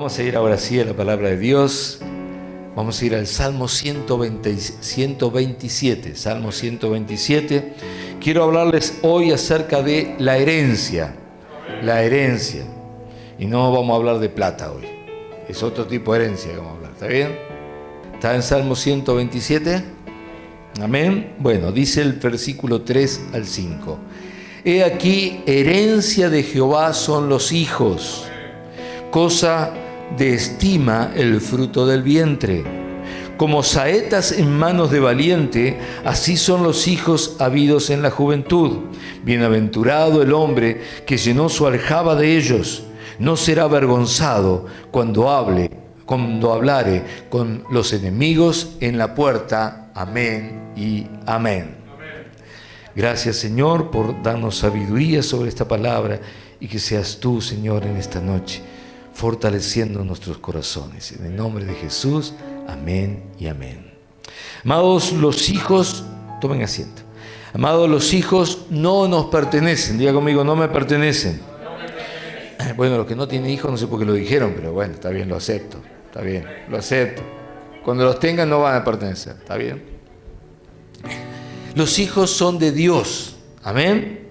Vamos a ir ahora sí a la palabra de Dios. Vamos a ir al Salmo 127. Salmo 127. Quiero hablarles hoy acerca de la herencia. La herencia. Y no vamos a hablar de plata hoy. Es otro tipo de herencia que vamos a hablar. ¿Está bien? ¿Está en Salmo 127? Amén. Bueno, dice el versículo 3 al 5. He aquí, herencia de Jehová son los hijos, cosa de estima el fruto del vientre. Como saetas en manos de valiente, así son los hijos habidos en la juventud. Bienaventurado el hombre que llenó su aljaba de ellos. No será avergonzado cuando hablare con los enemigos en la puerta. Amén y amén. Gracias, Señor, por darnos sabiduría sobre esta palabra y que seas tú, Señor, en esta noche, fortaleciendo nuestros corazones. En el nombre de Jesús, amén y amén. Amados, los hijos, tomen asiento. Amados, los hijos no nos pertenecen. Diga conmigo, no me pertenecen. Bueno, los que no tienen hijos, no sé por qué lo dijeron, pero bueno, está bien, lo acepto. Está bien, lo acepto. Cuando los tengan no van a pertenecer, ¿está bien? Los hijos son de Dios, amén.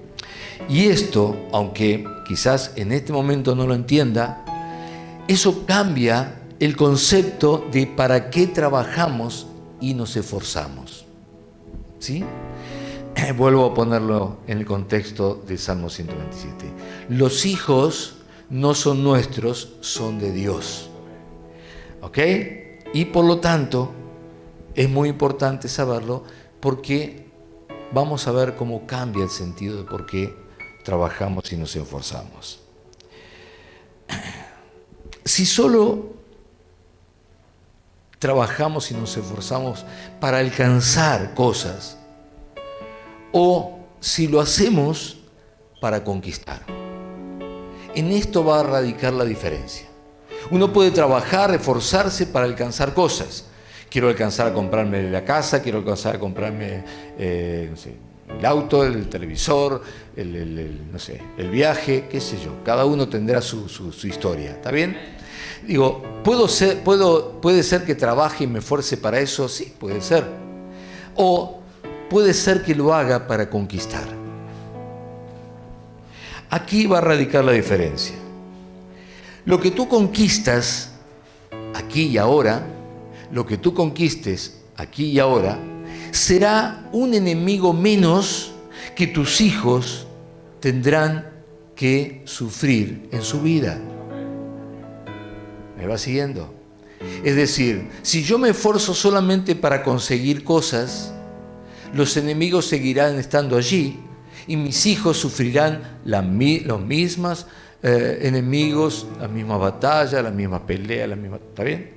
Y esto, aunque quizás en este momento no lo entienda, eso cambia el concepto de para qué trabajamos y nos esforzamos. ¿Sí? Vuelvo a ponerlo en el contexto del Salmo 127. Los hijos no son nuestros, son de Dios. ¿Ok? Y por lo tanto, es muy importante saberlo porque vamos a ver cómo cambia el sentido de por qué trabajamos y nos esforzamos. Si solo trabajamos y nos esforzamos para alcanzar cosas, o si lo hacemos para conquistar, en esto va a radicar la diferencia. Uno puede trabajar, esforzarse para alcanzar cosas. Quiero alcanzar a comprarme la casa, quiero alcanzar a comprarme no sé, el auto, el televisor, el viaje, qué sé yo. Cada uno tendrá su historia, ¿está bien? Digo, ¿puede ser que trabaje y me esfuerce para eso? Sí, puede ser. O puede ser que lo haga para conquistar. Aquí va a radicar la diferencia. Lo que tú conquistas aquí y ahora, lo que tú conquistes aquí y ahora, será un enemigo menos que tus hijos tendrán que sufrir en su vida. ¿Me va siguiendo? Es decir, si yo me esfuerzo solamente para conseguir cosas, los enemigos seguirán estando allí y mis hijos sufrirán los mismos enemigos, la misma batalla, la misma pelea, ¿está bien?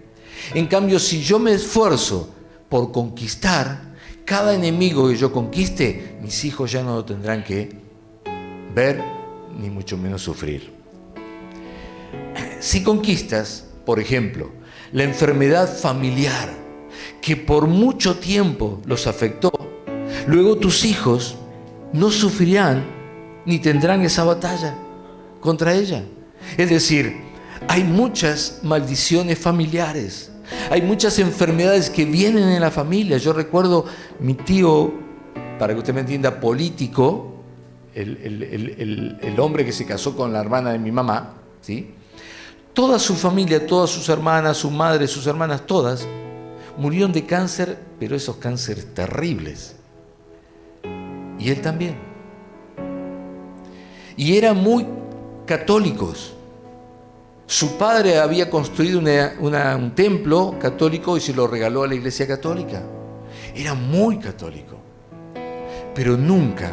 En cambio, si yo me esfuerzo por conquistar, cada enemigo que yo conquiste, mis hijos ya no lo tendrán que ver, ni mucho menos sufrir. Si conquistas, por ejemplo, la enfermedad familiar, que por mucho tiempo los afectó, luego tus hijos no sufrirán ni tendrán esa batalla contra ella. Es decir, hay muchas maldiciones familiares. Hay muchas enfermedades que vienen en la familia. Yo recuerdo mi tío, para que usted me entienda, político, el hombre que se casó con la hermana de mi mamá, ¿sí? Toda su familia, todas sus hermanas, su madre, sus hermanas, todas, murieron de cáncer, pero esos cánceres terribles. Y él también. Y eran muy católicos. Su padre había construido un templo católico y se lo regaló a la Iglesia Católica. Era muy católico, pero nunca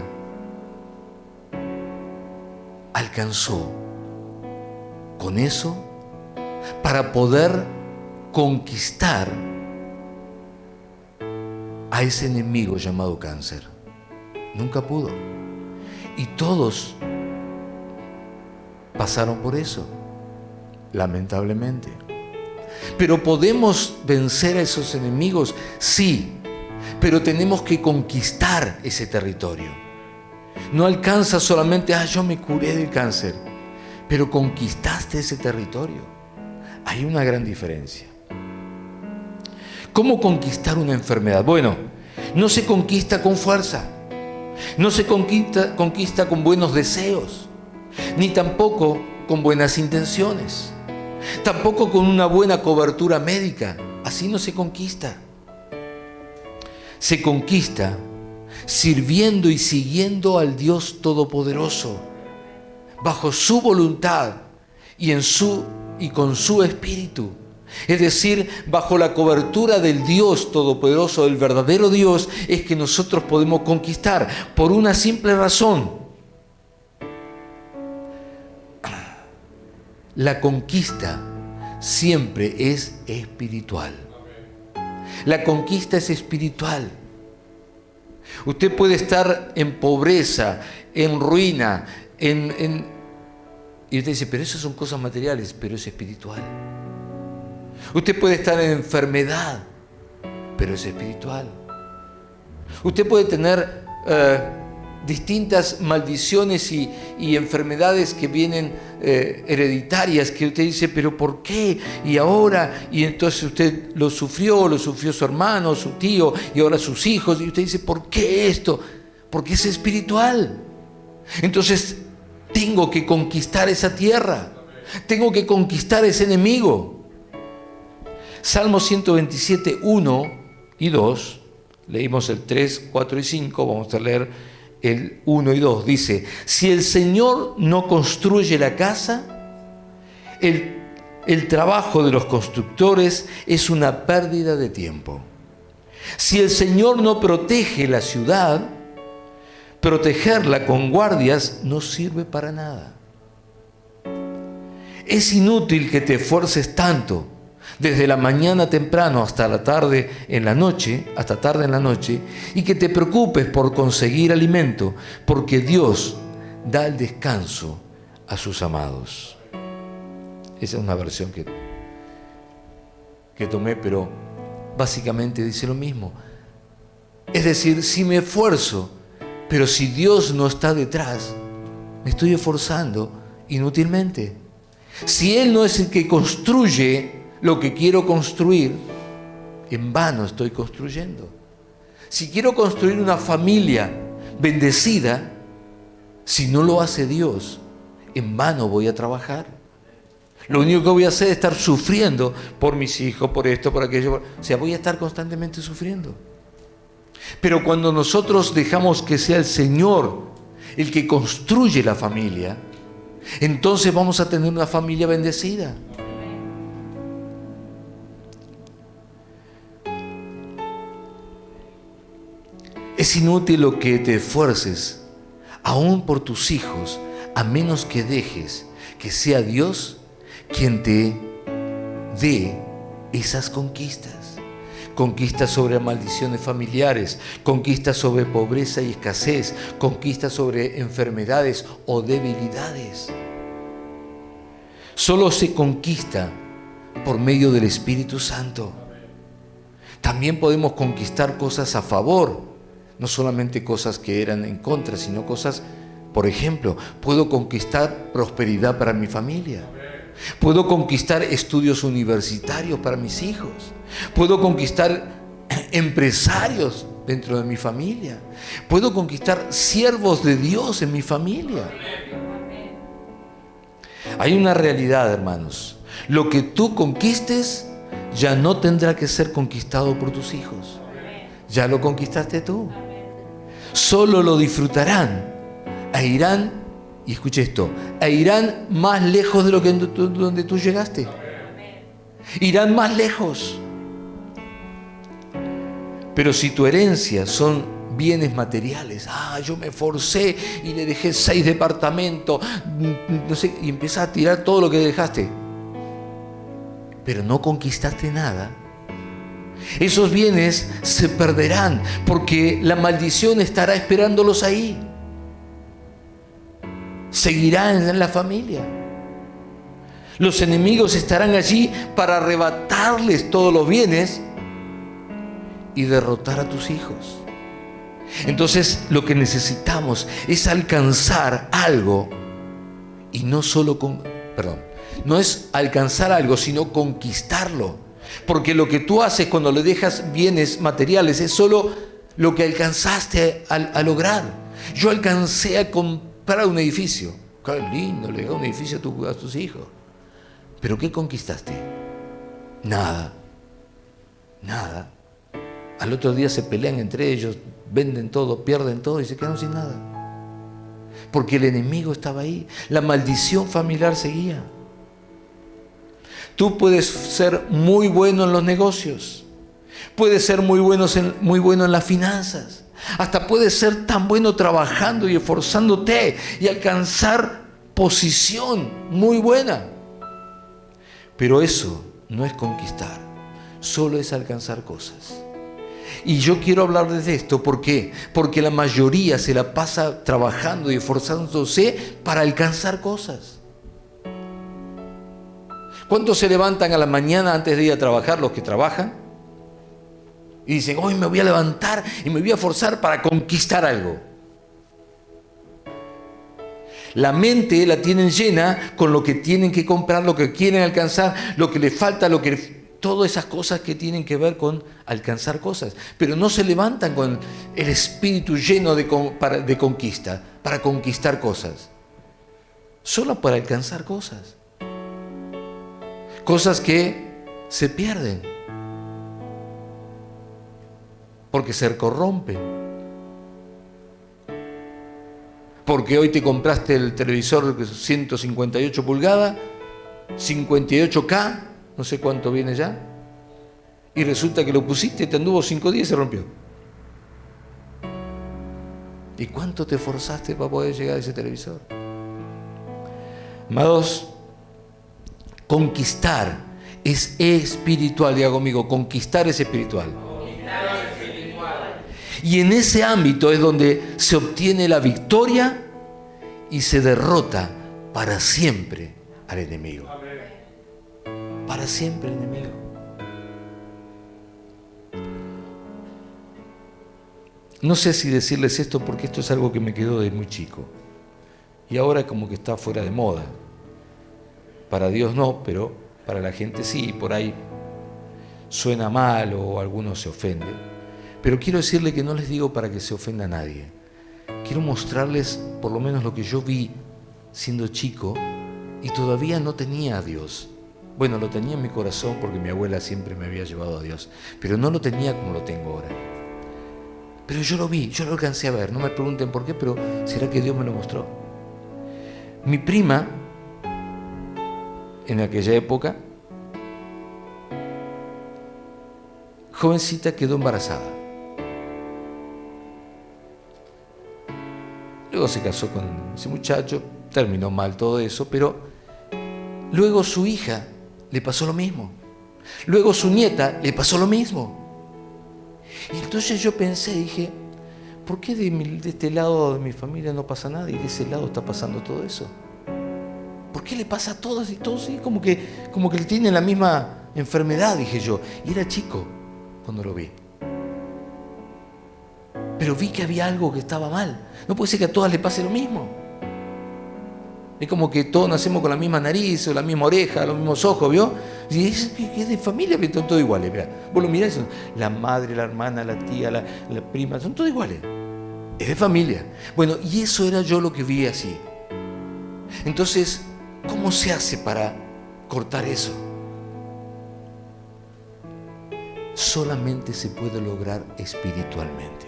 alcanzó con eso para poder conquistar a ese enemigo llamado cáncer. Nunca pudo. Y todos pasaron por eso. Lamentablemente. Pero ¿podemos vencer a esos enemigos? Sí, pero tenemos que conquistar ese territorio. No alcanza solamente, yo me curé del cáncer, pero conquistaste ese territorio. Hay una gran diferencia. ¿Cómo conquistar una enfermedad? Bueno, no se conquista con fuerza, no se conquista con buenos deseos, ni tampoco con buenas intenciones, tampoco con una buena cobertura médica. Así no se conquista. Se conquista sirviendo y siguiendo al Dios Todopoderoso, bajo su voluntad y con su espíritu. Es decir, bajo la cobertura del Dios Todopoderoso, del verdadero Dios, es que nosotros podemos conquistar por una simple razón. La conquista siempre es espiritual. La conquista es espiritual. Usted puede estar en pobreza, en ruina, y usted dice, pero eso son cosas materiales, pero es espiritual. Usted puede estar en enfermedad, pero es espiritual. Usted puede tener distintas maldiciones y enfermedades que vienen hereditarias, que usted dice, pero ¿por qué? Y ahora, y entonces usted lo sufrió su hermano, su tío, y ahora sus hijos, y usted dice, ¿por qué esto? Porque es espiritual. Entonces, tengo que conquistar esa tierra, tengo que conquistar ese enemigo. Salmo 127, 1 y 2, leímos el 3, 4 y 5, vamos a leer el 1 y 2. Dice, si el Señor no construye la casa, el trabajo de los constructores es una pérdida de tiempo. Si el Señor no protege la ciudad, protegerla con guardias no sirve para nada. Es inútil que te esfuerces tanto, desde la mañana temprano hasta tarde en la noche, y que te preocupes por conseguir alimento, porque Dios da el descanso a sus amados. Esa es una versión que tomé, pero básicamente dice lo mismo. Es decir, si me esfuerzo, pero si Dios no está detrás, me estoy esforzando inútilmente. Si Él no es el que construye lo que quiero construir, en vano estoy construyendo. Si quiero construir una familia bendecida, si no lo hace Dios, en vano voy a trabajar. Lo único que voy a hacer es estar sufriendo por mis hijos, por esto, por aquello. O sea, voy a estar constantemente sufriendo. Pero cuando nosotros dejamos que sea el Señor el que construye la familia, entonces vamos a tener una familia bendecida. Es inútil lo que te esfuerces, aún por tus hijos, a menos que dejes que sea Dios quien te dé esas conquistas. Conquistas sobre maldiciones familiares, conquistas sobre pobreza y escasez, conquistas sobre enfermedades o debilidades. Solo se conquista por medio del Espíritu Santo. También podemos conquistar cosas a favor, no solamente cosas que eran en contra, sino cosas, por ejemplo, puedo conquistar prosperidad para mi familia. Puedo conquistar estudios universitarios para mis hijos. Puedo conquistar empresarios dentro de mi familia. Puedo conquistar siervos de Dios en mi familia. Hay una realidad, hermanos. Lo que tú conquistes ya no tendrá que ser conquistado por tus hijos. Ya lo conquistaste tú. Solo lo disfrutarán e irán, y escuche esto, e irán más lejos de lo que donde tú llegaste. Irán más lejos. Pero si tu herencia son bienes materiales, yo me esforcé y le dejé 6 departamentos, no sé, y empiezas a tirar todo lo que dejaste, pero no conquistaste nada, esos bienes se perderán porque la maldición estará esperándolos ahí. Seguirán en la familia. Los enemigos estarán allí para arrebatarles todos los bienes y derrotar a tus hijos. Entonces, lo que necesitamos es alcanzar algo y no solo no es alcanzar algo, sino conquistarlo. Porque lo que tú haces cuando le dejas bienes materiales es solo lo que alcanzaste a lograr. Yo alcancé a comprar un edificio. Qué lindo, le das un edificio a tus hijos. ¿Pero qué conquistaste? Nada. Nada. Al otro día se pelean entre ellos, venden todo, pierden todo y se quedan sin nada. Porque el enemigo estaba ahí. La maldición familiar seguía. Tú puedes ser muy bueno en los negocios. Puedes ser muy bueno en las finanzas. Hasta puedes ser tan bueno trabajando y esforzándote y alcanzar posición muy buena. Pero eso no es conquistar. Solo es alcanzar cosas. Y yo quiero hablar de esto, ¿por qué? Porque la mayoría se la pasa trabajando y esforzándose para alcanzar cosas. ¿Cuántos se levantan a la mañana antes de ir a trabajar, los que trabajan? Y dicen, hoy me voy a levantar y me voy a esforzar para conquistar algo. La mente la tienen llena con lo que tienen que comprar, lo que quieren alcanzar, lo que les falta, todas esas cosas que tienen que ver con alcanzar cosas. Pero no se levantan con el espíritu lleno de conquista, para conquistar cosas. Solo para alcanzar cosas. Cosas que se pierden. Porque se corrompen. Porque hoy te compraste el televisor 158 pulgadas, 58K, no sé cuánto viene ya, y resulta que lo pusiste, te anduvo 5 días y se rompió. ¿Y cuánto te esforzaste para poder llegar a ese televisor? Amados, conquistar es espiritual, diga conmigo, conquistar es espiritual. Y en ese ámbito es donde se obtiene la victoria y se derrota para siempre al enemigo. Para siempre el enemigo. No sé si decirles esto porque esto es algo que me quedó de muy chico. Y ahora como que está fuera de moda. Para Dios no, pero para la gente sí. Por ahí suena mal o algunos se ofenden. Pero quiero decirle que no les digo para que se ofenda a nadie. Quiero mostrarles por lo menos lo que yo vi siendo chico y todavía no tenía a Dios. Bueno, lo tenía en mi corazón porque mi abuela siempre me había llevado a Dios, pero no lo tenía como lo tengo ahora. Pero yo lo vi, yo lo alcancé a ver. No me pregunten por qué, pero ¿será que Dios me lo mostró? Mi prima, en aquella época, jovencita, quedó embarazada. Luego se casó con ese muchacho, terminó mal todo eso, pero luego su hija le pasó lo mismo. Luego su nieta le pasó lo mismo. Y entonces yo pensé, dije, ¿por qué de este lado de mi familia no pasa nada y de ese lado está pasando todo eso? ¿Por qué le pasa a todos y todos? Sí, como que tienen la misma enfermedad, dije yo. Y era chico cuando lo vi. Pero vi que había algo que estaba mal. No puede ser que a todas les pase lo mismo. Es como que todos nacemos con la misma nariz, o la misma oreja, los mismos ojos, ¿vio? Y es de familia, pero son todos iguales. Mirá. Vos lo mirás, la madre, la hermana, la tía, la prima, son todos iguales. Es de familia. Bueno, y eso era yo lo que vi así. Entonces, ¿cómo se hace para cortar eso? Solamente se puede lograr espiritualmente.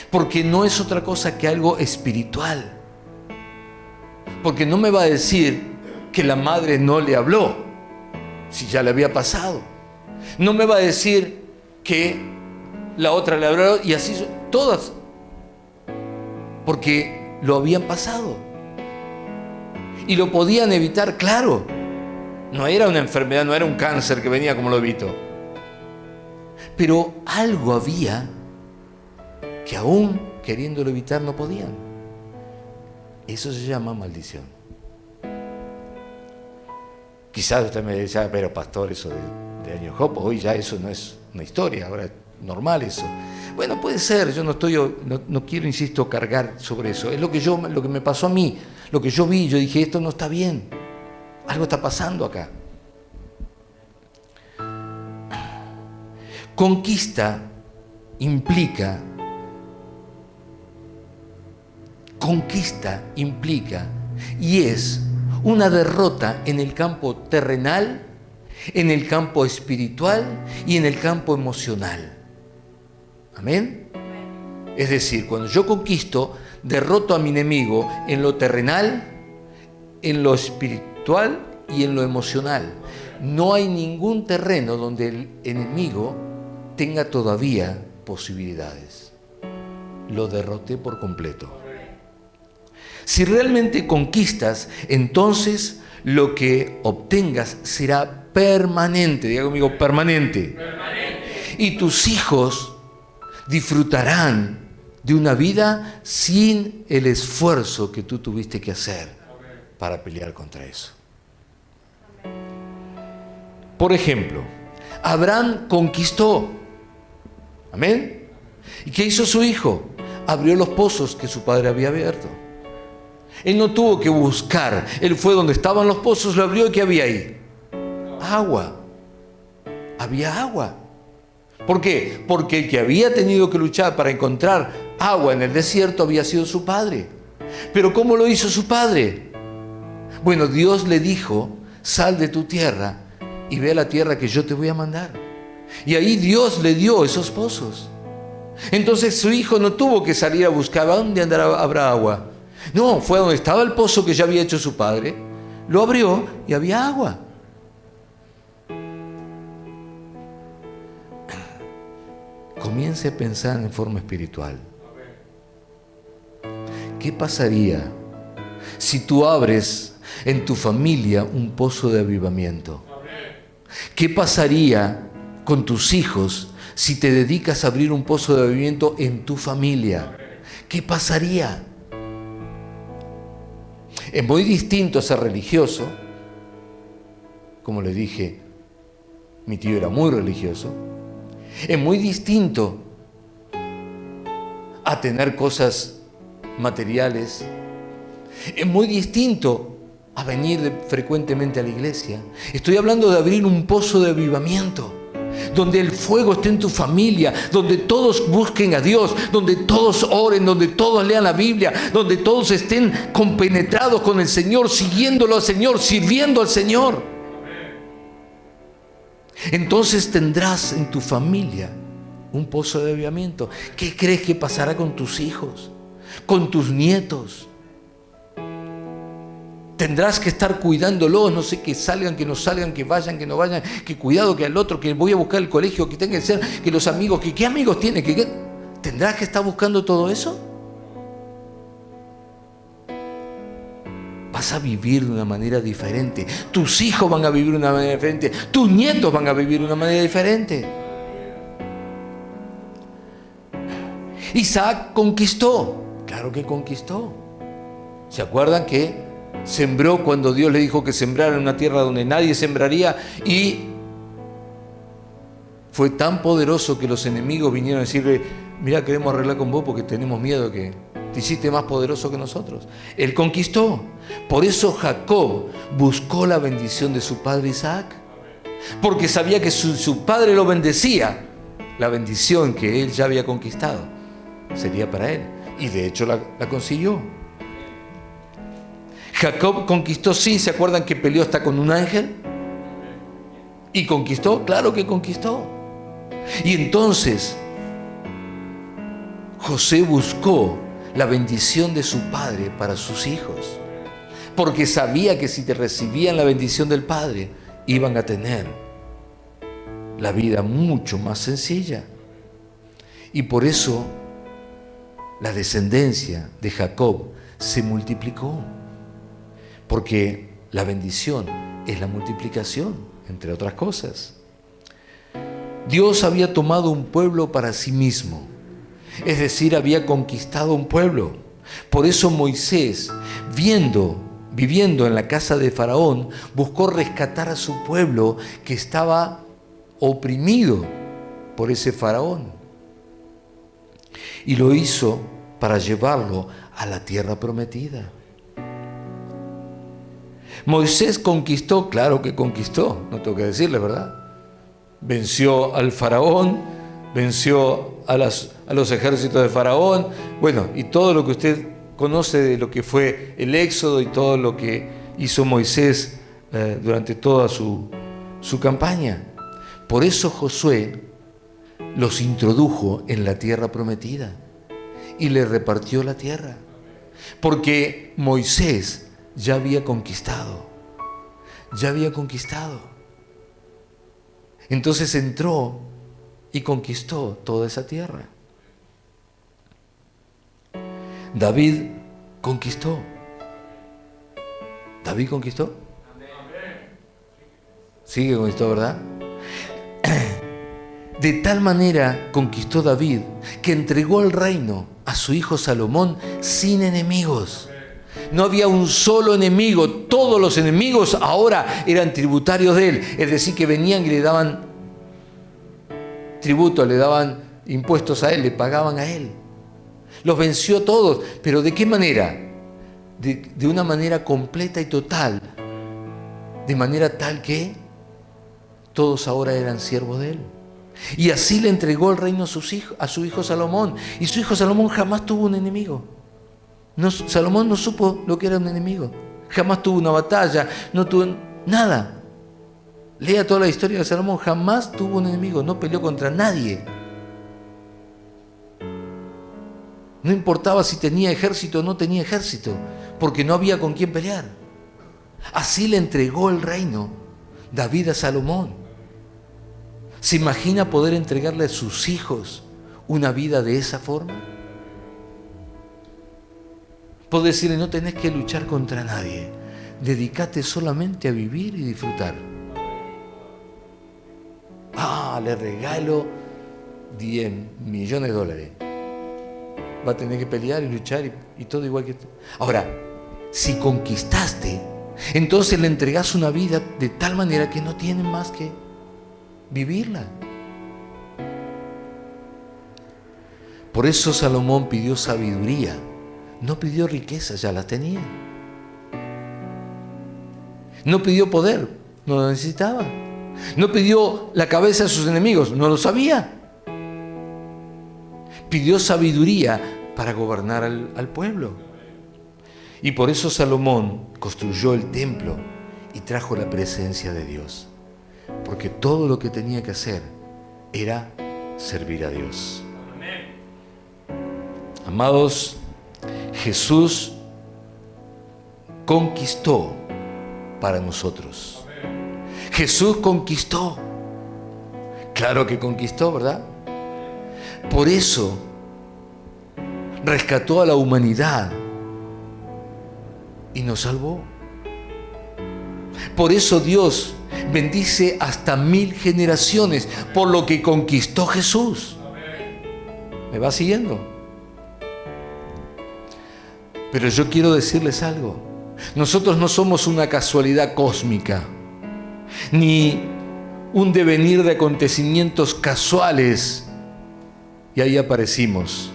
Porque no es otra cosa que algo espiritual. Porque no me va a decir que la madre no le habló, si ya le había pasado. No me va a decir que la otra le habló y así todas. Porque lo habían pasado. Y lo podían evitar, claro. No era una enfermedad, no era un cáncer que venía como lo evitó. Pero algo había que aún queriéndolo evitar no podían. Eso se llama maldición. Quizás usted me decía, pero pastor, eso de años Job, hoy ya eso no es una historia, ahora es normal eso. Bueno, puede ser, yo no quiero, insisto, cargar sobre eso. Es lo que me pasó a mí, lo que yo vi, yo dije, esto no está bien. Algo está pasando acá. Conquista implica y es una derrota en el campo terrenal, en el campo espiritual y en el campo emocional. ¿Amén? Es decir, cuando yo conquisto, derroto a mi enemigo en lo terrenal, en lo espiritual y en lo emocional. No hay ningún terreno donde el enemigo tenga todavía posibilidades. Lo derroté por completo. Si realmente conquistas, entonces lo que obtengas será permanente. Diga conmigo, permanente. Y tus hijos disfrutarán de una vida sin el esfuerzo que tú tuviste que hacer para pelear contra eso. Por ejemplo, Abraham conquistó. ¿Amén? ¿Y qué hizo su hijo? Abrió los pozos que su padre había abierto. Él no tuvo que buscar. Él fue donde estaban los pozos, lo abrió y ¿qué había ahí? Agua. Había agua. ¿Por qué? Porque el que había tenido que luchar para encontrar agua en el desierto había sido su padre. ¿Pero cómo lo hizo su padre? Bueno, Dios le dijo, sal de tu tierra y ve a la tierra que yo te voy a mandar. Y ahí Dios le dio esos pozos. Entonces su hijo no tuvo que salir a buscar a dónde habrá agua. No, fue a donde estaba el pozo que ya había hecho su padre, lo abrió y había agua. Comience a pensar en forma espiritual. ¿Qué pasaría si tú abres en tu familia un pozo de avivamiento? ¿Qué pasaría con tus hijos si te dedicas a abrir un pozo de avivamiento en tu familia? ¿Qué pasaría? Es muy distinto ser religioso. Como les dije, mi tío era muy religioso. Es muy distinto a tener cosas materiales. Es muy distinto a venir frecuentemente a la iglesia. Estoy hablando de abrir un pozo de avivamiento, donde el fuego esté en tu familia, donde todos busquen a Dios, donde todos oren, donde todos lean la Biblia, donde todos estén compenetrados con el Señor, siguiéndolo al Señor, sirviendo al Señor. Entonces tendrás en tu familia un pozo de avivamiento. ¿Qué crees que pasará con tus hijos, con tus nietos? Tendrás que estar cuidándolos, no sé, que salgan, que no salgan, que vayan, que no vayan, que cuidado, que al otro, que voy a buscar el colegio, que tenga que ser, que los amigos, que qué amigos tiene, ¿tendrás que estar buscando todo eso? Vas a vivir de una manera diferente. Tus hijos van a vivir de una manera diferente. Tus nietos van a vivir de una manera diferente. Isaac conquistó. Claro que conquistó. ¿Se acuerdan que sembró cuando Dios le dijo que sembrara en una tierra donde nadie sembraría? Y fue tan poderoso que los enemigos vinieron a decirle, mira, queremos arreglar con vos porque tenemos miedo que te hiciste más poderoso que nosotros. Él conquistó. Por eso Jacob buscó la bendición de su padre Isaac. Porque sabía que su padre lo bendecía. La bendición que él ya había conquistado sería para él. Y de hecho la consiguió. Jacob conquistó, sí, ¿se acuerdan que peleó hasta con un ángel? ¿Y conquistó? Claro que conquistó. Y entonces José buscó la bendición de su padre para sus hijos, porque sabía que si te recibían la bendición del padre, iban a tener la vida mucho más sencilla. Y por eso la descendencia de Jacob se multiplicó, porque la bendición es la multiplicación, entre otras cosas. Dios había tomado un pueblo para sí mismo, es decir, había conquistado un pueblo. Por eso Moisés, viviendo en la casa de Faraón, buscó rescatar a su pueblo que estaba oprimido por ese Faraón. Y lo hizo para llevarlo a la tierra prometida. Moisés conquistó, claro que conquistó, no tengo que decirle, ¿verdad? Venció al faraón, venció a los ejércitos de faraón, bueno, y todo lo que usted conoce de lo que fue el éxodo y todo lo que hizo Moisés durante toda su campaña. Por eso Josué los introdujo en la tierra prometida y le repartió la tierra, porque Moisés ya había conquistado. Entonces entró y conquistó toda esa tierra. David conquistó. ¿David conquistó? Sí que conquistó, ¿verdad? De tal manera conquistó David que entregó el reino a su hijo Salomón sin enemigos. No había un solo enemigo, todos los enemigos ahora eran tributarios de él, es decir, que venían y le daban tributo, le daban impuestos a él, le pagaban a él. Los venció todos, pero ¿de qué manera? De una manera completa y total, de manera tal que todos ahora eran siervos de él. Y así le entregó el reino a su hijo Salomón, y su hijo Salomón jamás tuvo un enemigo. Salomón no supo lo que era un enemigo. Jamás tuvo una batalla, no tuvo nada. Lea toda la historia de Salomón, jamás tuvo un enemigo, no peleó contra nadie. No importaba si tenía ejército o no tenía ejército, porque no había con quién pelear. Así le entregó el reino David a Salomón. ¿Se imagina poder entregarle a sus hijos una vida de esa forma? Puedo decirle, no tenés que luchar contra nadie. Dedícate solamente a vivir y disfrutar. Le regalo 10 millones de dólares. Va a tener que pelear y luchar y todo igual que tú. Ahora, si conquistaste, entonces le entregás una vida de tal manera que no tienen más que vivirla. Por eso Salomón pidió sabiduría. No pidió riqueza, ya las tenía. No pidió poder, no lo necesitaba. No pidió la cabeza de sus enemigos, no lo sabía. Pidió sabiduría para gobernar al pueblo. Y por eso Salomón construyó el templo y trajo la presencia de Dios. Porque todo lo que tenía que hacer era servir a Dios. Amados, Jesús conquistó para nosotros. Jesús conquistó. Claro que conquistó, ¿verdad? Por eso rescató a la humanidad y nos salvó. Por eso Dios bendice hasta 1000 generaciones por lo que conquistó Jesús. ¿Me va siguiendo? Pero yo quiero decirles algo. Nosotros no somos una casualidad cósmica, ni un devenir de acontecimientos casuales y ahí aparecimos.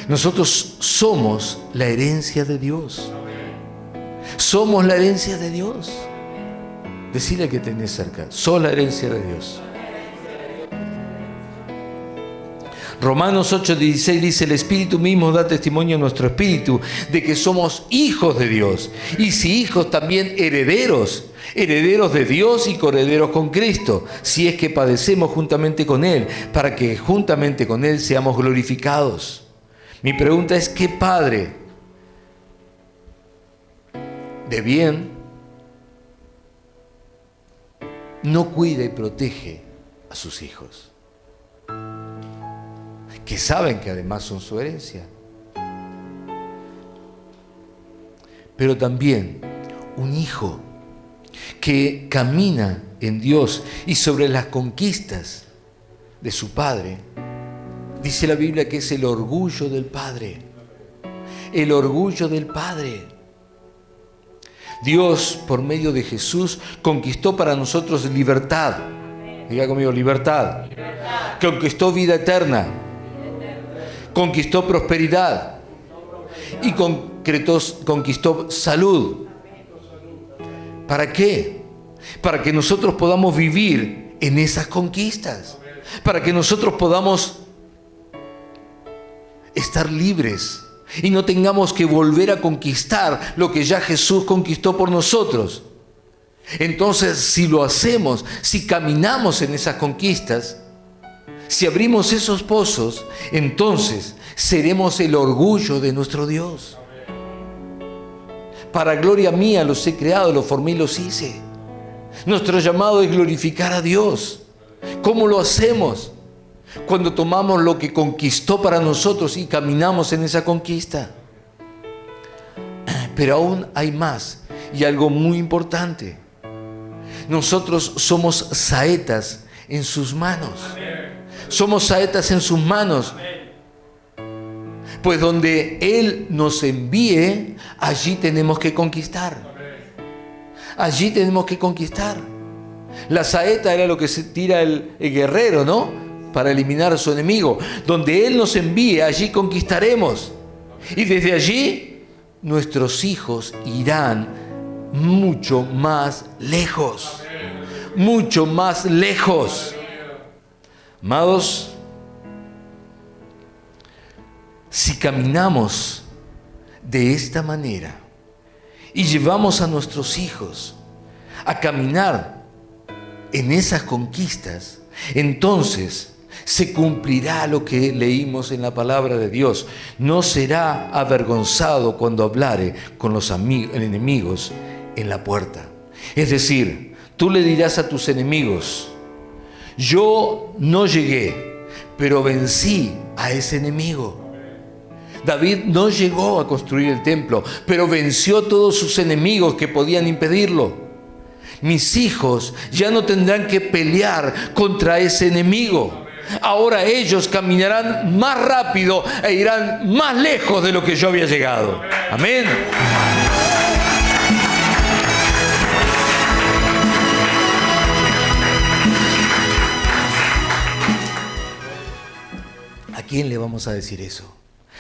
Nosotros somos la herencia de Dios. Somos la herencia de Dios. Decile que tenés cerca, sos la herencia de Dios. Romanos 8:16 dice, el Espíritu mismo da testimonio a nuestro espíritu de que somos hijos de Dios. Y si hijos, también herederos, herederos de Dios y coherederos con Cristo, si es que padecemos juntamente con Él, para que juntamente con Él seamos glorificados. Mi pregunta es, ¿qué padre de bien no cuida y protege a sus hijos? Que saben que además son su herencia. Pero también un hijo que camina en Dios y sobre las conquistas de su padre, dice la Biblia que es el orgullo del padre. El orgullo del padre. Dios, por medio de Jesús, conquistó para nosotros libertad. Diga conmigo, libertad. Conquistó vida eterna. Conquistó prosperidad y conquistó salud. ¿Para qué? Para que nosotros podamos vivir en esas conquistas. Para que nosotros podamos estar libres y no tengamos que volver a conquistar lo que ya Jesús conquistó por nosotros. Entonces, si lo hacemos, si caminamos en esas conquistas, si abrimos esos pozos, entonces seremos el orgullo de nuestro Dios. Para gloria mía los he creado, los formé y los hice. Nuestro llamado es glorificar a Dios. ¿Cómo lo hacemos? Cuando tomamos lo que conquistó para nosotros y caminamos en esa conquista. Pero aún hay más y algo muy importante. Nosotros somos saetas en sus manos. Somos saetas en sus manos. Pues donde Él nos envíe, allí tenemos que conquistar. Allí tenemos que conquistar. La saeta era lo que se tira el guerrero, ¿no? Para eliminar a su enemigo. Donde Él nos envíe, allí conquistaremos. Y desde allí, nuestros hijos irán mucho más lejos. Mucho más lejos. Amados, si caminamos de esta manera y llevamos a nuestros hijos a caminar en esas conquistas, entonces se cumplirá lo que leímos en la palabra de Dios. No será avergonzado cuando hablare con los enemigos en la puerta. Es decir, tú le dirás a tus enemigos: yo no llegué, pero vencí a ese enemigo. David no llegó a construir el templo, pero venció a todos sus enemigos que podían impedirlo. Mis hijos ya no tendrán que pelear contra ese enemigo. Ahora ellos caminarán más rápido e irán más lejos de lo que yo había llegado. Amén. ¿A quién le vamos a decir eso?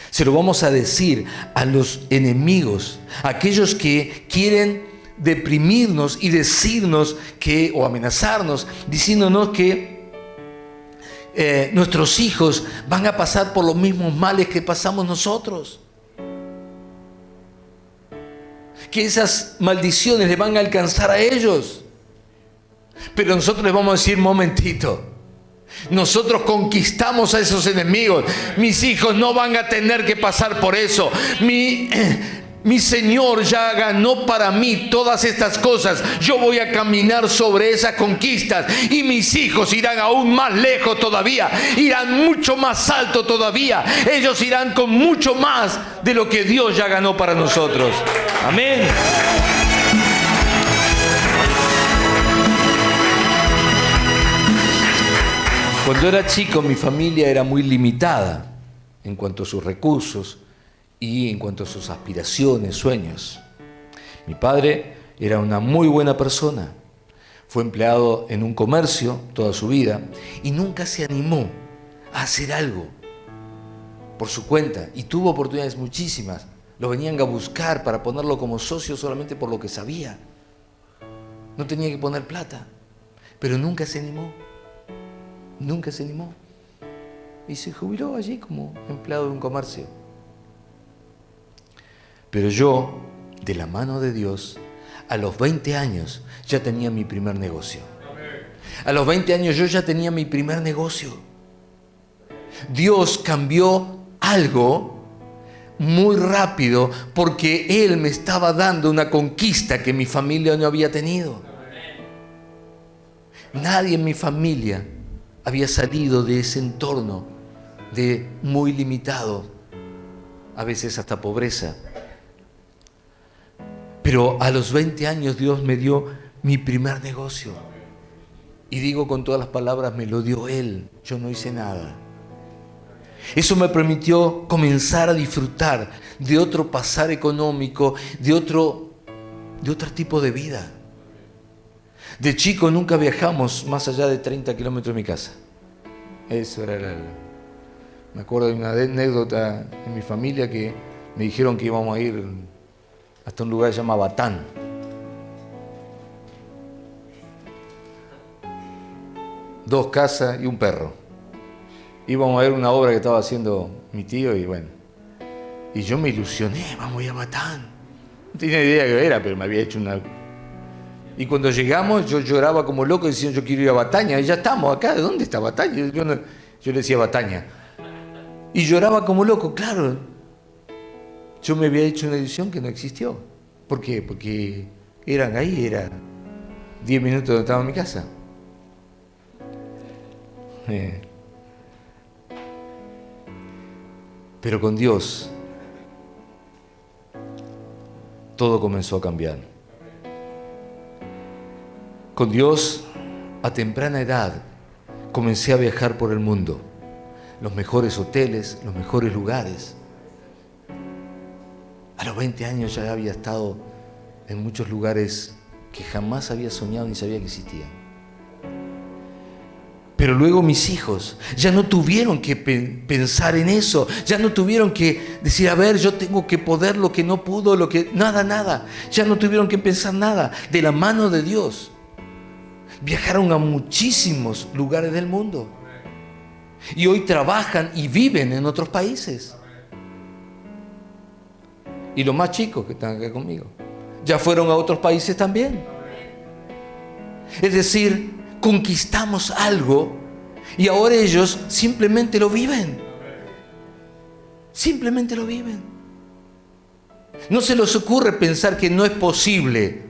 Se lo vamos a decir a los enemigos, a aquellos que quieren deprimirnos y decirnos que, o amenazarnos, diciéndonos que nuestros hijos van a pasar por los mismos males que pasamos nosotros. Que esas maldiciones les van a alcanzar a ellos. Pero nosotros les vamos a decir: momentito. Nosotros conquistamos a esos enemigos. Mis hijos no van a tener que pasar por eso. Mi Señor ya ganó para mí todas estas cosas. Yo voy a caminar sobre esas conquistas y mis hijos irán aún más lejos todavía. Irán mucho más alto todavía. Ellos irán con mucho más de lo que Dios ya ganó para nosotros. Amén. Cuando era chico, mi familia era muy limitada en cuanto a sus recursos y en cuanto a sus aspiraciones, sueños. Mi padre era una muy buena persona. Fue empleado en un comercio toda su vida y nunca se animó a hacer algo por su cuenta. Y tuvo oportunidades muchísimas. Lo venían a buscar para ponerlo como socio solamente por lo que sabía. No tenía que poner plata, pero nunca se animó. Nunca se animó. Y se jubiló allí como empleado de un comercio. Pero yo, de la mano de Dios, a los 20 años ya tenía mi primer negocio. A los 20 años yo ya tenía mi primer negocio. Dios cambió algo muy rápido porque Él me estaba dando una conquista que mi familia no había tenido. Nadie en mi familia había salido de ese entorno de muy limitado, a veces hasta pobreza. Pero a los 20 años Dios me dio mi primer negocio. Y digo con todas las palabras, me lo dio Él, yo no hice nada. Eso me permitió comenzar a disfrutar de otro pasar económico, de otro tipo de vida. De chico nunca viajamos más allá de 30 kilómetros de mi casa. Eso era me acuerdo de una anécdota en mi familia que me dijeron que íbamos a ir hasta un lugar que se llama Batán. 2 casas y un perro. Íbamos a ver una obra que estaba haciendo mi tío y bueno. Y yo me ilusioné, vamos a ir a Batán. No tenía idea qué era, pero me había hecho una... Y cuando llegamos yo lloraba como loco diciendo yo quiero ir a Bataña. Y ya estamos acá, ¿de dónde está Bataña? Yo le decía Bataña. Y lloraba como loco, claro. Yo me había hecho una ilusión que no existió. ¿Por qué? Porque era 10 minutos donde estaba en mi casa. Pero con Dios todo comenzó a cambiar. Con Dios, a temprana edad, comencé a viajar por el mundo. Los mejores hoteles, los mejores lugares. A los 20 años ya había estado en muchos lugares que jamás había soñado ni sabía que existían. Pero luego mis hijos ya no tuvieron que pensar en eso, ya no tuvieron que decir, a ver, yo tengo que poder lo que no pudo, nada. Ya no tuvieron que pensar nada. De la mano de Dios, viajaron a muchísimos lugares del mundo. Y hoy trabajan y viven en otros países. Y los más chicos que están acá conmigo, ya fueron a otros países también. Es decir, conquistamos algo y ahora ellos simplemente lo viven. Simplemente lo viven. No se les ocurre pensar que no es posible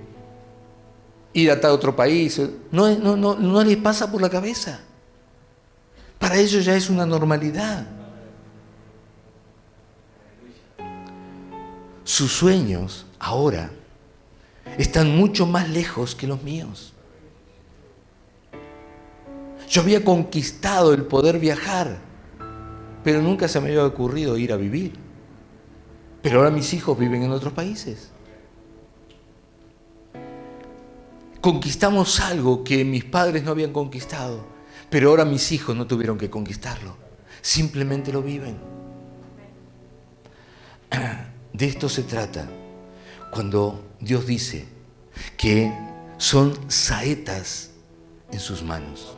ir a otro país. No les pasa por la cabeza. Para ellos ya es una normalidad. Sus sueños ahora están mucho más lejos que los míos. Yo había conquistado el poder viajar, pero nunca se me había ocurrido ir a vivir. Pero ahora mis hijos viven en otros países. Conquistamos algo que mis padres no habían conquistado, pero ahora mis hijos no tuvieron que conquistarlo. Simplemente lo viven. De esto se trata cuando Dios dice que son saetas en sus manos.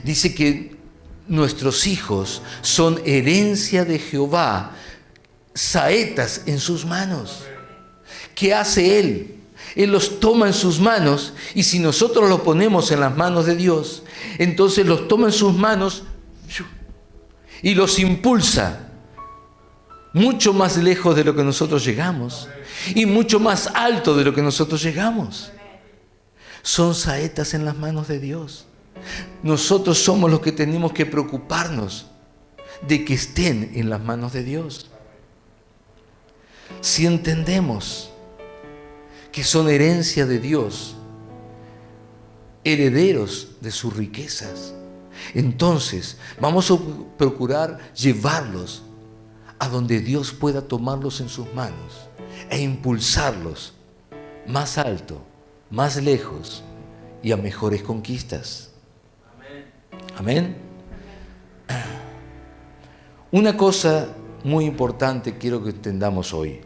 Dice que nuestros hijos son herencia de Jehová, saetas en sus manos. ¿Qué hace Él? Él los toma en sus manos y si nosotros los ponemos en las manos de Dios, entonces los toma en sus manos y los impulsa mucho más lejos de lo que nosotros llegamos y mucho más alto de lo que nosotros llegamos. Son saetas en las manos de Dios. Nosotros somos los que tenemos que preocuparnos de que estén en las manos de Dios. Si entendemos que son herencia de Dios, herederos de sus riquezas, entonces vamos a procurar llevarlos a donde Dios pueda tomarlos en sus manos e impulsarlos más alto, más lejos y a mejores conquistas. Amén. Una cosa muy importante quiero que entendamos hoy.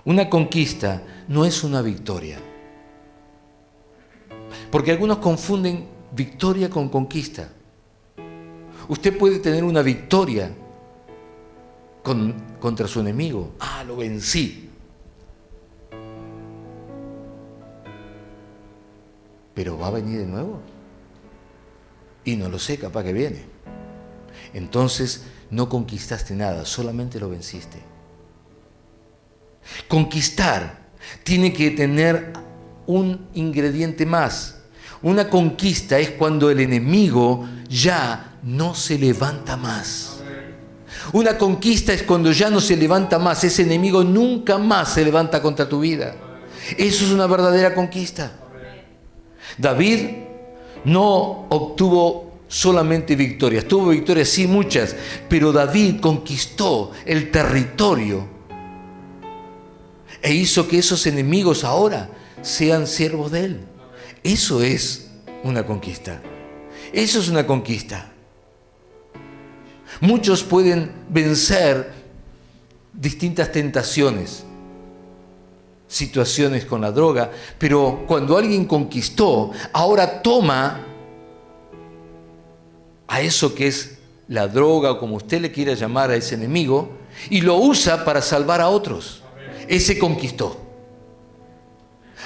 Una conquista no es una victoria. Porque algunos confunden victoria con conquista. Usted puede tener una victoria contra su enemigo. Lo vencí. ¿Pero va a venir de nuevo? Y no lo sé, capaz que viene. Entonces no conquistaste nada, solamente lo venciste. Conquistar tiene que tener un ingrediente más. Una conquista es cuando el enemigo ya no se levanta más. Una conquista es cuando ya no se levanta más. Ese enemigo nunca más se levanta contra tu vida. Eso es una verdadera conquista. David no obtuvo solamente victorias. Tuvo victorias, sí, muchas. Pero David conquistó el territorio e hizo que esos enemigos ahora sean siervos de él. Eso es una conquista. Eso es una conquista. Muchos pueden vencer distintas tentaciones, situaciones con la droga, pero cuando alguien conquistó, ahora toma a eso que es la droga o como usted le quiera llamar a ese enemigo y lo usa para salvar a otros. Ese conquistó.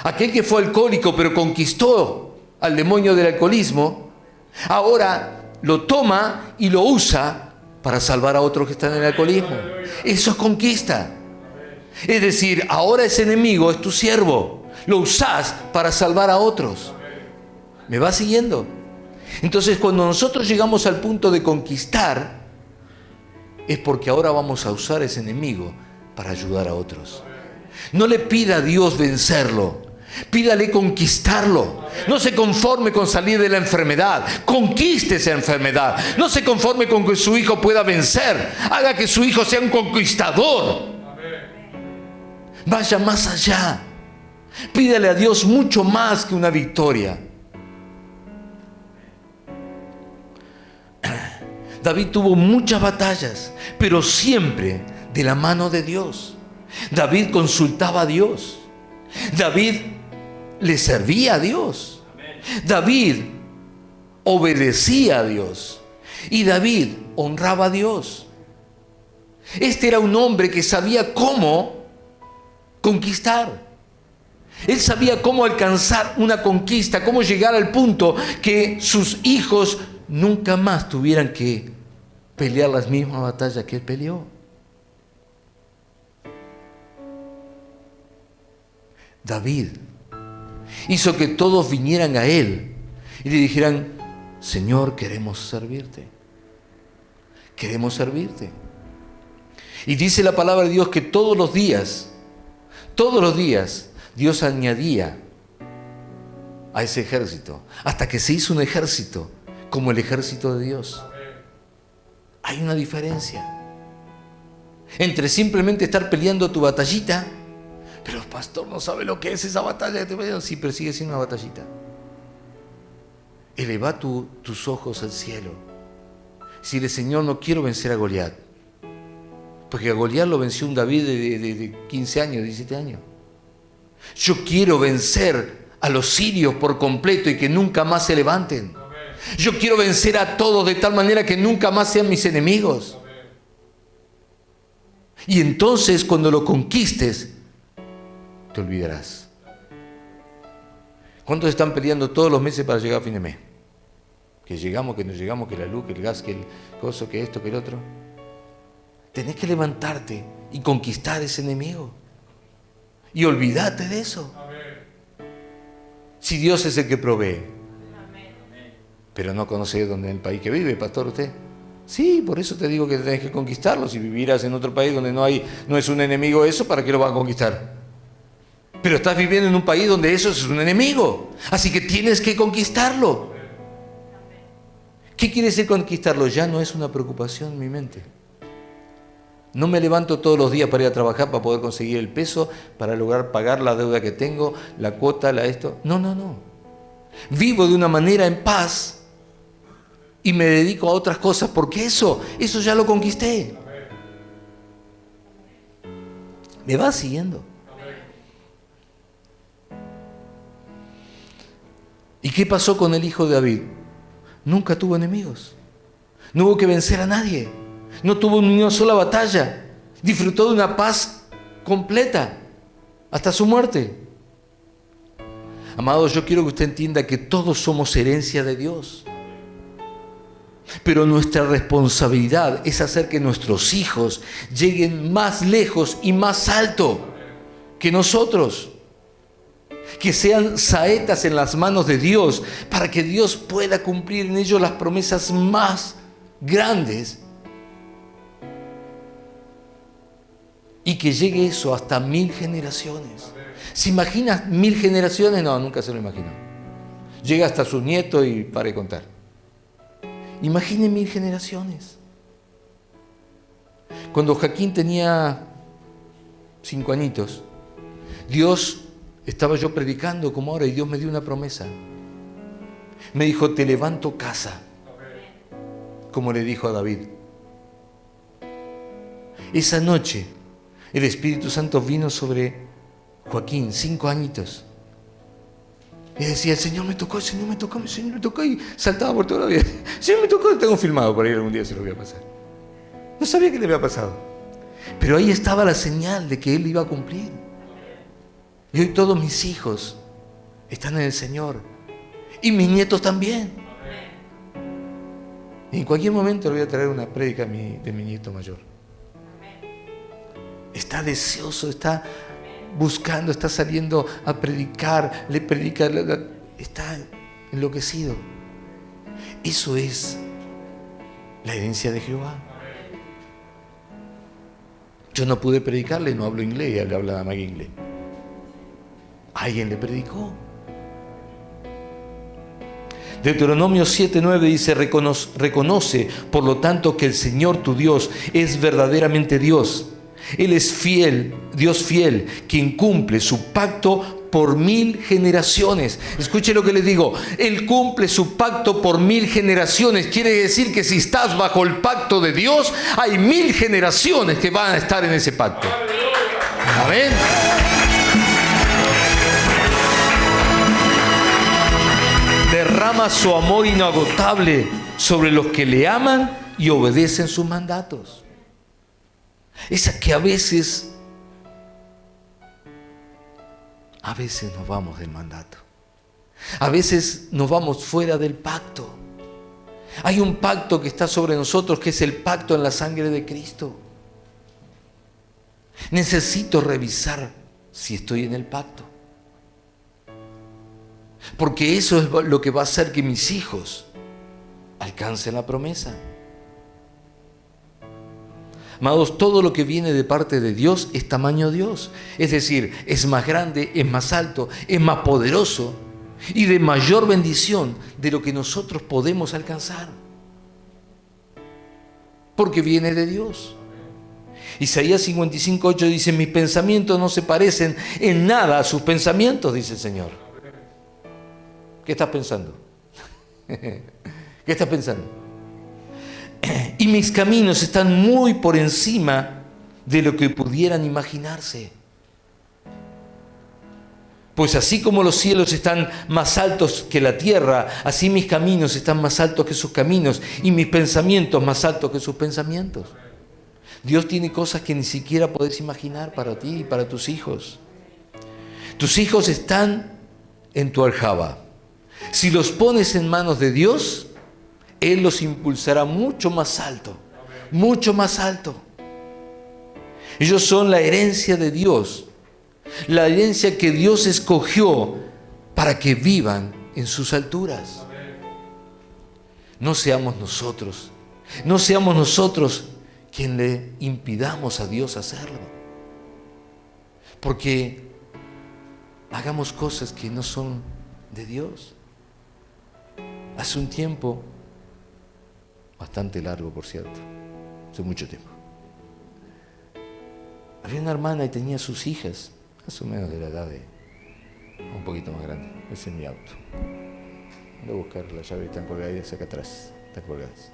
Aquel que fue alcohólico pero conquistó al demonio del alcoholismo, ahora lo toma y lo usa para salvar a otros que están en el alcoholismo. Eso es conquista. Es decir, ahora ese enemigo es tu siervo. Lo usás para salvar a otros. ¿Me va siguiendo? Entonces, cuando nosotros llegamos al punto de conquistar, es porque ahora vamos a usar ese enemigo para ayudar a otros. No le pida a Dios vencerlo, pídale conquistarlo. No se conforme con salir de la enfermedad, conquiste esa enfermedad. No se conforme con que su hijo pueda vencer, haga que su hijo sea un conquistador. Vaya más allá, pídale a Dios mucho más que una victoria. David tuvo muchas batallas, pero siempre de la mano de Dios. David consultaba a Dios. David le servía a Dios. David obedecía a Dios. Y David honraba a Dios. Este era un hombre que sabía cómo conquistar. Él sabía cómo alcanzar una conquista, cómo llegar al punto que sus hijos nunca más tuvieran que pelear las mismas batallas que él peleó. David hizo que todos vinieran a él y le dijeran: Señor, queremos servirte. Queremos servirte. Y dice la palabra de Dios que todos los días, Dios añadía a ese ejército, hasta que se hizo un ejército como el ejército de Dios. Hay una diferencia entre simplemente estar peleando tu batallita. Pero pastor, no sabe lo que es esa batalla que estoy peleando. Sí, pero sigue siendo una batallita. Eleva tus ojos al cielo. Dile: Señor, no quiero vencer a Goliat. Porque a Goliat lo venció un David de 15 años, 17 años. Yo quiero vencer a los sirios por completo y que nunca más se levanten. Yo quiero vencer a todos de tal manera que nunca más sean mis enemigos. Y entonces, cuando lo conquistes, te olvidarás. ¿Cuántos están peleando todos los meses para llegar a fin de mes? Que llegamos, que no llegamos, que la luz, que el gas, que el coso, que esto, que el otro. Tenés que levantarte y conquistar ese enemigo. Y olvídate de eso. Si Dios es el que provee. Pero no conoce dónde en el país que vive, pastor, usted. Sí, por eso te digo que tenés que conquistarlo. Si vivieras en otro país donde no es un enemigo eso, ¿para qué lo vas a conquistar? Pero estás viviendo en un país donde eso es un enemigo. Así que tienes que conquistarlo. ¿Qué quiere decir conquistarlo? Ya no es una preocupación en mi mente. No me levanto todos los días para ir a trabajar para poder conseguir el peso, para lograr pagar la deuda que tengo, la cuota, esto. No. Vivo de una manera en paz y me dedico a otras cosas porque eso ya lo conquisté. ¿Me va siguiendo? ¿Y qué pasó con el hijo de David? Nunca tuvo enemigos. No hubo que vencer a nadie. No tuvo ni una sola batalla. Disfrutó de una paz completa hasta su muerte. Amados, yo quiero que usted entienda que todos somos herencia de Dios. Pero nuestra responsabilidad es hacer que nuestros hijos lleguen más lejos y más alto que nosotros. Que sean saetas en las manos de Dios para que Dios pueda cumplir en ellos las promesas más grandes. Y que llegue eso hasta 1000 generaciones. ¿Se imagina 1000 generaciones? No, nunca se lo imaginó. Llega hasta sus nietos y para de contar. Imagine 1000 generaciones. Cuando Joaquín tenía 5 añitos, estaba yo predicando como ahora y Dios me dio una promesa. Me dijo: te levanto casa, como le dijo a David. Esa noche el Espíritu Santo vino sobre Joaquín, 5 añitos. Y decía, el Señor me tocó, el Señor me tocó, el Señor me tocó, y saltaba por toda la vida. El Señor me tocó, lo tengo filmado para ir algún día si lo voy a pasar. No sabía qué le había pasado. Pero ahí estaba la señal de que Él iba a cumplir. Y hoy todos mis hijos están en el Señor. Y mis nietos también. Y en cualquier momento le voy a traer una prédica de mi nieto mayor. Está deseoso, está buscando, está saliendo a predicar, le predica, está enloquecido. Eso es la herencia de Jehová. Yo no pude predicarle, no hablo inglés, él habla más inglés. Alguien le predicó. Deuteronomio 7:9 dice, reconoce por lo tanto que el Señor tu Dios es verdaderamente Dios. Él es fiel, Dios fiel, quien cumple su pacto por 1000 generaciones. Escuche lo que les digo, Él cumple su pacto por 1000 generaciones. Quiere decir que si estás bajo el pacto de Dios, hay 1000 generaciones que van a estar en ese pacto. Amén. Derrama su amor inagotable sobre los que le aman y obedecen sus mandatos. Esa que a veces nos vamos del mandato. A veces nos vamos fuera del pacto. Hay un pacto que está sobre nosotros, que es el pacto en la sangre de Cristo. Necesito revisar si estoy en el pacto. Porque eso es lo que va a hacer que mis hijos alcancen la promesa. Amados, todo lo que viene de parte de Dios es tamaño Dios. Es decir, es más grande, es más alto, es más poderoso y de mayor bendición de lo que nosotros podemos alcanzar. Porque viene de Dios. Isaías 55:8 dice, mis pensamientos no se parecen en nada a sus pensamientos, dice el Señor. ¿Qué estás pensando? ¿Qué estás pensando? Y mis caminos están muy por encima de lo que pudieran imaginarse. Pues así como los cielos están más altos que la tierra, así mis caminos están más altos que sus caminos y mis pensamientos más altos que sus pensamientos. Dios tiene cosas que ni siquiera podés imaginar para ti y para tus hijos. Tus hijos están en tu aljaba. Si los pones en manos de Dios, Él los impulsará mucho más alto, mucho más alto. Ellos son la herencia de Dios, la herencia que Dios escogió para que vivan en sus alturas. No seamos nosotros quien le impidamos a Dios hacerlo. Porque hagamos cosas que no son de Dios. Hace un tiempo, bastante largo por cierto, hace mucho tiempo, había una hermana y tenía sus hijas, más o menos de la edad de, un poquito más grande. Ese es mi auto. Voy a buscar la llave, están colgadas acá atrás, están colgadas.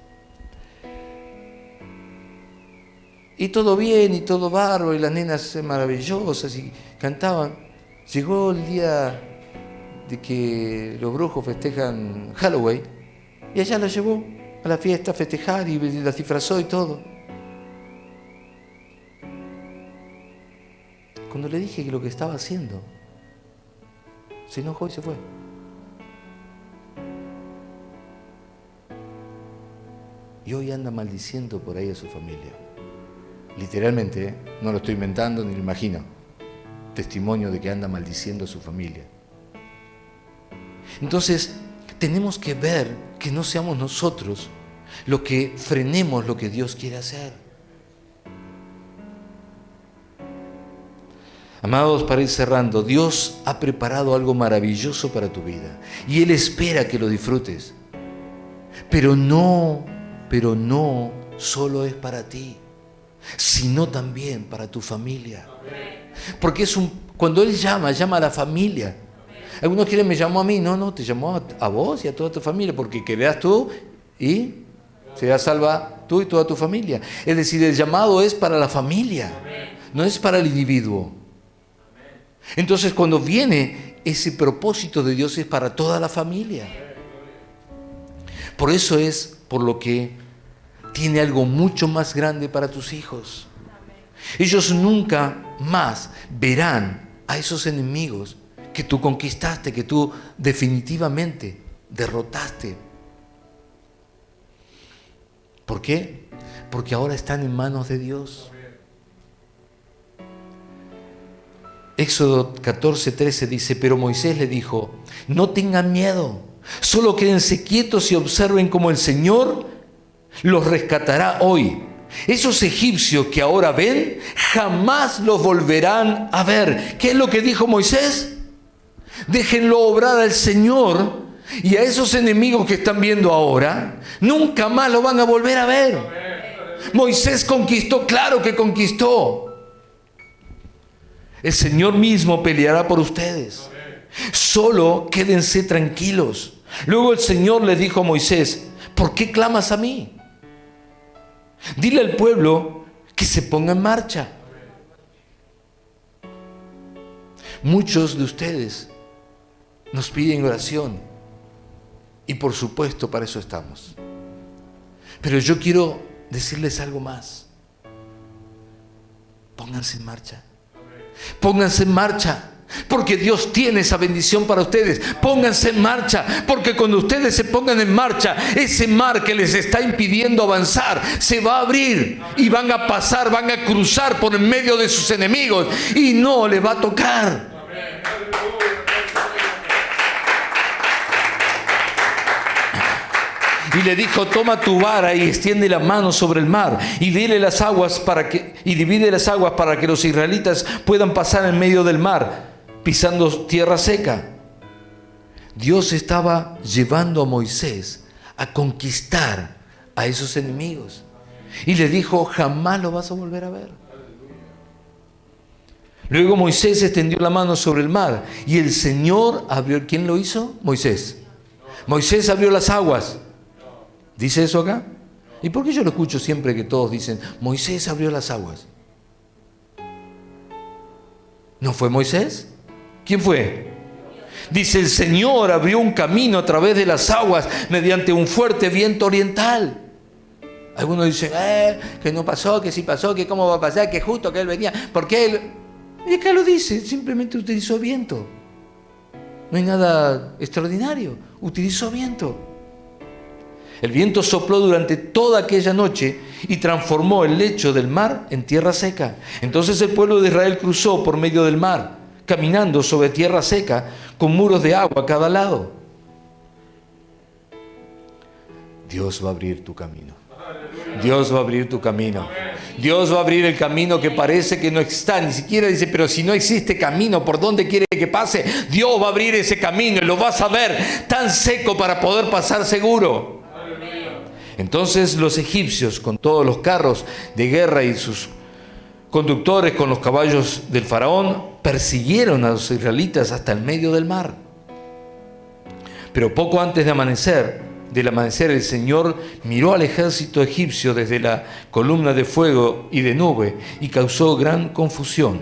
Y todo bien, y todo bárbaro, y las nenas maravillosas, y cantaban. Llegó el día de que los brujos festejan Halloween, y ella la llevó a la fiesta a festejar y la disfrazó y todo. Cuando le dije que lo que estaba haciendo, se enojó y se fue. Y hoy anda maldiciendo por ahí a su familia. Literalmente, no lo estoy inventando ni lo imagino. Testimonio de que anda maldiciendo a su familia. Entonces, tenemos que ver que no seamos nosotros los que frenemos lo que Dios quiere hacer. Amados, para ir cerrando, Dios ha preparado algo maravilloso para tu vida y Él espera que lo disfrutes. Pero no solo es para ti, sino también para tu familia. Porque cuando Él llama a la familia. Algunos quieren, me llamó a mí. No, te llamó a vos y a toda tu familia, porque creerás tú y serás salva tú y toda tu familia. Es decir, el llamado es para la familia, no es para el individuo. Entonces, cuando viene ese propósito de Dios es para toda la familia. Por eso es por lo que tiene algo mucho más grande para tus hijos. Ellos nunca más verán a esos enemigos que tú conquistaste, que tú definitivamente derrotaste. ¿Por qué? Porque ahora están en manos de Dios. Éxodo 14:13 dice: pero Moisés le dijo: no tengan miedo, solo quédense quietos y observen cómo el Señor los rescatará hoy. Esos egipcios que ahora ven, jamás los volverán a ver. ¿Qué es lo que dijo Moisés? Déjenlo obrar al Señor, y a esos enemigos que están viendo ahora, nunca más lo van a volver a ver. Moisés conquistó, claro que conquistó. El Señor mismo peleará por ustedes. Solo quédense tranquilos. Luego el Señor le dijo a Moisés: ¿por qué clamas a mí? Dile al pueblo que se ponga en marcha. Muchos de ustedes nos piden oración, y por supuesto para eso estamos. Pero yo quiero decirles algo más. Pónganse en marcha. Pónganse en marcha, porque Dios tiene esa bendición para ustedes. Pónganse en marcha, porque cuando ustedes se pongan en marcha, ese mar que les está impidiendo avanzar se va a abrir, y van a pasar, van a cruzar por en medio de sus enemigos, y no les va a tocar. Y le dijo: toma tu vara y extiende la mano sobre el mar y divide las aguas para que los israelitas puedan pasar en medio del mar, pisando tierra seca. Dios estaba llevando a Moisés a conquistar a esos enemigos. Y le dijo: jamás lo vas a volver a ver. Luego Moisés extendió la mano sobre el mar y el Señor abrió. ¿Quién lo hizo? Moisés. Moisés abrió las aguas. ¿Dice eso acá? ¿Y por qué yo lo escucho siempre que todos dicen: Moisés abrió las aguas? ¿No fue Moisés? ¿Quién fue? Dice: el Señor abrió un camino a través de las aguas mediante un fuerte viento oriental. Algunos dicen: que no pasó, que sí pasó, que cómo va a pasar, que justo que él venía. ¿Por qué él? Y acá lo dice, simplemente utilizó viento. No hay nada extraordinario, utilizó viento. El viento sopló durante toda aquella noche y transformó el lecho del mar en tierra seca. Entonces el pueblo de Israel cruzó por medio del mar, caminando sobre tierra seca, con muros de agua a cada lado. Dios va a abrir tu camino. Dios va a abrir tu camino. Dios va a abrir el camino que parece que no está. Ni siquiera dice: pero si no existe camino, ¿por dónde quiere que pase? Dios va a abrir ese camino y lo vas a ver tan seco para poder pasar seguro. Entonces los egipcios, con todos los carros de guerra y sus conductores con los caballos del faraón, persiguieron a los israelitas hasta el medio del mar. Pero poco antes del amanecer, el Señor miró al ejército egipcio desde la columna de fuego y de nube y causó gran confusión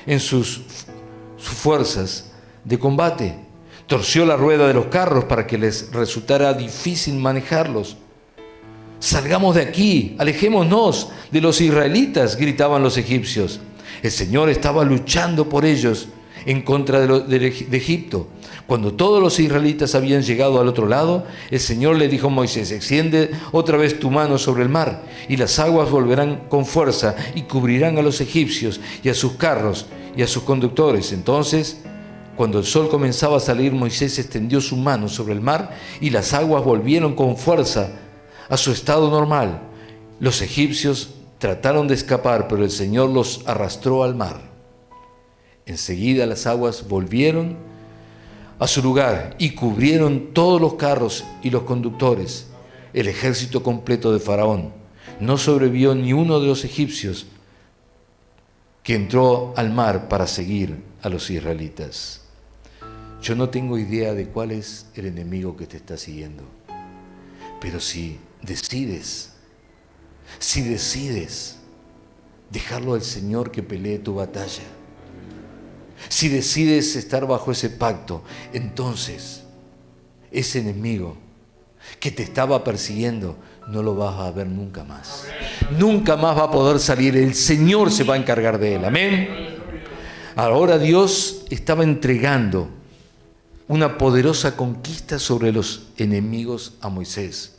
en sus fuerzas de combate. Torció la rueda de los carros para que les resultara difícil manejarlos. Salgamos de aquí, alejémonos de los israelitas, gritaban los egipcios. El Señor estaba luchando por ellos en contra de Egipto. Cuando todos los israelitas habían llegado al otro lado, el Señor le dijo a Moisés: extiende otra vez tu mano sobre el mar, y las aguas volverán con fuerza y cubrirán a los egipcios y a sus carros y a sus conductores. Entonces, cuando el sol comenzaba a salir, Moisés extendió su mano sobre el mar y las aguas volvieron con fuerza a su estado normal. Los egipcios trataron de escapar, pero el Señor los arrastró al mar. Enseguida las aguas volvieron a su lugar y cubrieron todos los carros y los conductores. El ejército completo de Faraón. No sobrevivió ni uno de los egipcios que entró al mar para seguir a los israelitas. Yo no tengo idea de cuál es el enemigo que te está siguiendo, pero si decides dejarlo al Señor que pelee tu batalla, Si decides estar bajo ese pacto, entonces ese enemigo que te estaba persiguiendo no lo vas a ver nunca más. Nunca más va a poder salir. El Señor se va a encargar de él. Amén. Ahora Dios estaba entregando una poderosa conquista sobre los enemigos a Moisés.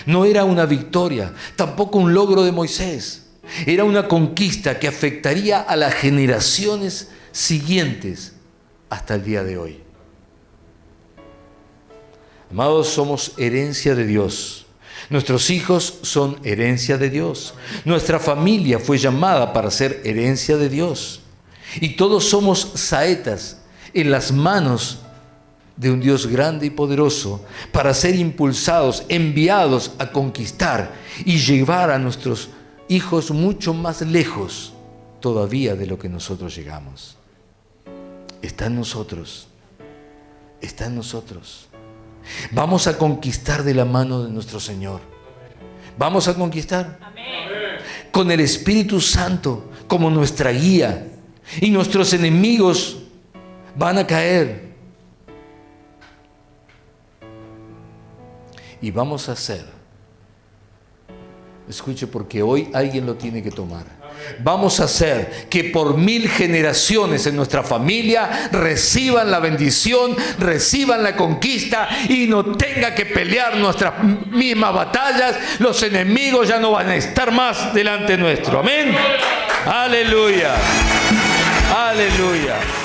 No era una victoria, tampoco un logro de Moisés. Era una conquista que afectaría a las generaciones siguientes hasta el día de hoy. Amados, somos herencia de Dios. Nuestros hijos son herencia de Dios. Nuestra familia fue llamada para ser herencia de Dios. Y todos somos saetas en las manos de un Dios grande y poderoso para ser impulsados, enviados a conquistar y llevar a nuestros hijos mucho más lejos todavía de lo que nosotros llegamos. Está en nosotros. Está en nosotros. Vamos a conquistar de la mano de nuestro Señor. Vamos a conquistar. Amén. Con el Espíritu Santo como nuestra guía. Y nuestros enemigos van a caer. Y vamos a hacer. Escuche, porque hoy alguien lo tiene que tomar. Vamos a hacer que por 1000 generaciones en nuestra familia reciban la bendición, reciban la conquista y no tenga que pelear nuestras mismas batallas. Los enemigos ya no van a estar más delante nuestro. Amén. Aleluya. Aleluya.